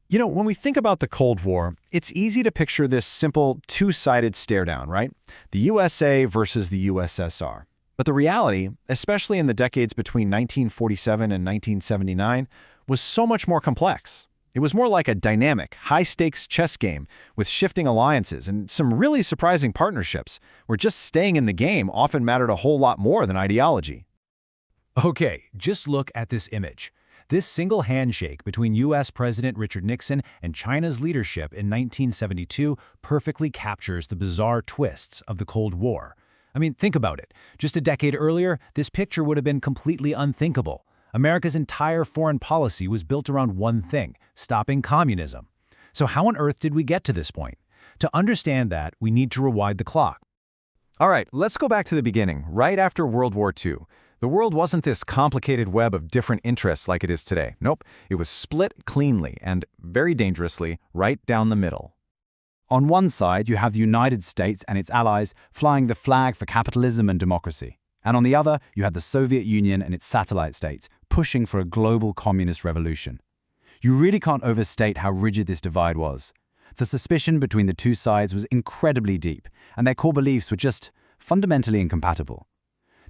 When we think about the Cold War, it's easy to picture this simple two-sided stare-down, right? The USA versus the USSR. But the reality, especially in the decades between 1947 and 1979, was so much more complex. It was more like a dynamic, high-stakes chess game with shifting alliances and some really surprising partnerships, where just staying in the game often mattered a whole lot more than ideology. Okay, just look at this image. This single handshake between U.S. President Richard Nixon and China's leadership in 1972 perfectly captures the bizarre twists of the Cold War. I mean, think about it. Just a decade earlier, this picture would have been completely unthinkable. America's entire foreign policy was built around one thing: stopping communism. So how on earth did we get to this point? To understand that, we need to rewind the clock. All right, let's go back to the beginning, right after World War II. The world wasn't this complicated web of different interests like it is today. Nope, it was split cleanly and, very dangerously, right down the middle. On one side, you have the United States and its allies flying the flag for capitalism and democracy. And on the other, you had the Soviet Union and its satellite states pushing for a global communist revolution. You really can't overstate how rigid this divide was. The suspicion between the two sides was incredibly deep, and their core beliefs were just fundamentally incompatible.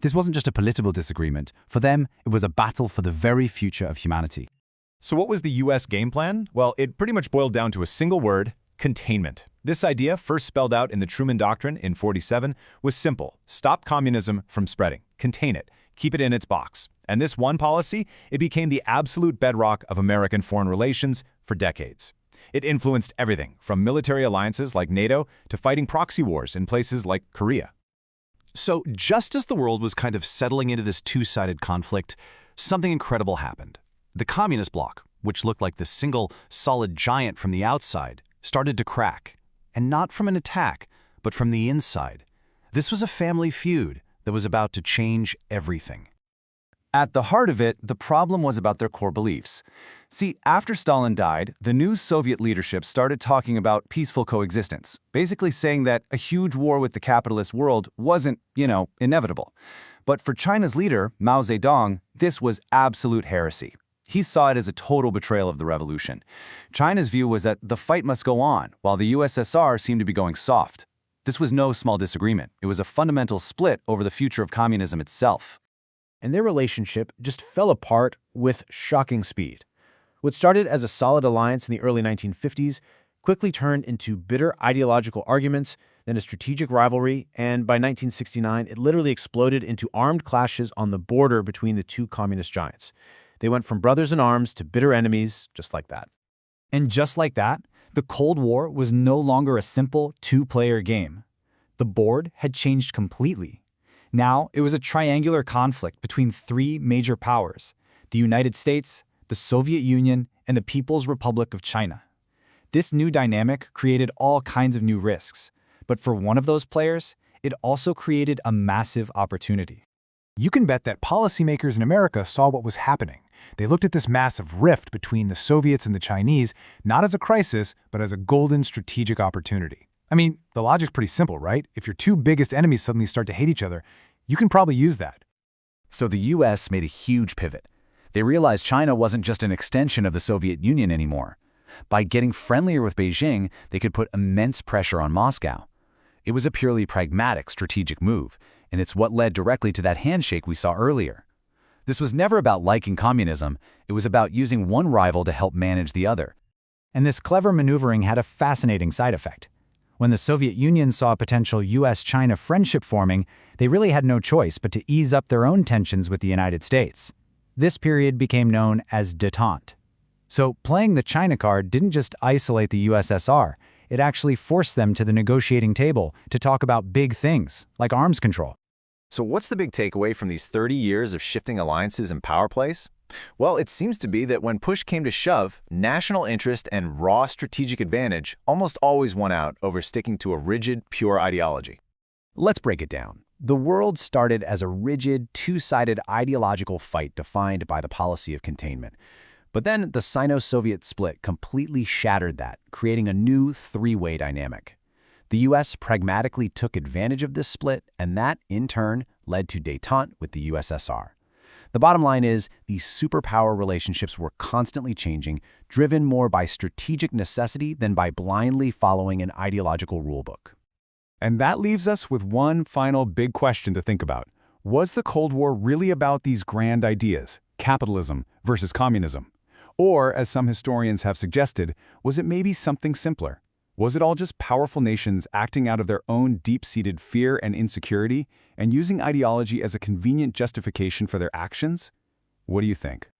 This wasn't just a political disagreement. For them, it was a battle for the very future of humanity. So what was the U.S. game plan? Well, it pretty much boiled down to a single word: containment. This idea, first spelled out in the Truman Doctrine in '47, was simple: stop communism from spreading, contain it, keep it in its box. And this one policy, it became the absolute bedrock of American foreign relations for decades. It influenced everything from military alliances like NATO to fighting proxy wars in places like Korea. So just as the world was kind of settling into this two-sided conflict, something incredible happened. The communist bloc, which looked like this single solid giant from the outside, started to crack. And not from an attack, but from the inside. This was a family feud that was about to change everything. At the heart of it, the problem was about their core beliefs. See, after Stalin died, the new Soviet leadership started talking about peaceful coexistence, basically saying that a huge war with the capitalist world wasn't, inevitable. But for China's leader, Mao Zedong, this was absolute heresy. He saw it as a total betrayal of the revolution. China's view was that the fight must go on, while the USSR seemed to be going soft. This was no small disagreement. It was a fundamental split over the future of communism itself. And their relationship just fell apart with shocking speed. What started as a solid alliance in the early 1950s quickly turned into bitter ideological arguments, then a strategic rivalry, and by 1969, it literally exploded into armed clashes on the border between the two communist giants. They went from brothers in arms to bitter enemies, just like that. And just like that, the Cold War was no longer a simple two-player game. The board had changed completely. Now, it was a triangular conflict between three major powers: the United States, the Soviet Union, and the People's Republic of China. This new dynamic created all kinds of new risks, but for one of those players, it also created a massive opportunity. You can bet that policymakers in America saw what was happening. They looked at this massive rift between the Soviets and the Chinese not as a crisis, but as a golden strategic opportunity. I mean, the logic's pretty simple, right? If your two biggest enemies suddenly start to hate each other, you can probably use that. So the US made a huge pivot. They realized China wasn't just an extension of the Soviet Union anymore. By getting friendlier with Beijing, they could put immense pressure on Moscow. It was a purely pragmatic, strategic move, and it's what led directly to that handshake we saw earlier. This was never about liking communism. It was about using one rival to help manage the other. And this clever maneuvering had a fascinating side effect. When the Soviet Union saw a potential US-China friendship forming, they really had no choice but to ease up their own tensions with the United States. This period became known as détente. So playing the China card didn't just isolate the USSR, it actually forced them to the negotiating table to talk about big things, like arms control. So what's the big takeaway from these 30 years of shifting alliances and power plays? Well, it seems to be that when push came to shove, national interest and raw strategic advantage almost always won out over sticking to a rigid, pure ideology. Let's break it down. The world started as a rigid, two-sided ideological fight defined by the policy of containment. But then the Sino-Soviet split completely shattered that, creating a new three-way dynamic. The US pragmatically took advantage of this split, and that, in turn, led to détente with the USSR. The bottom line is, these superpower relationships were constantly changing, driven more by strategic necessity than by blindly following an ideological rulebook. And that leaves us with one final big question to think about. Was the Cold War really about these grand ideas, capitalism versus communism? Or, as some historians have suggested, was it maybe something simpler? Was it all just powerful nations acting out of their own deep-seated fear and insecurity and using ideology as a convenient justification for their actions? What do you think?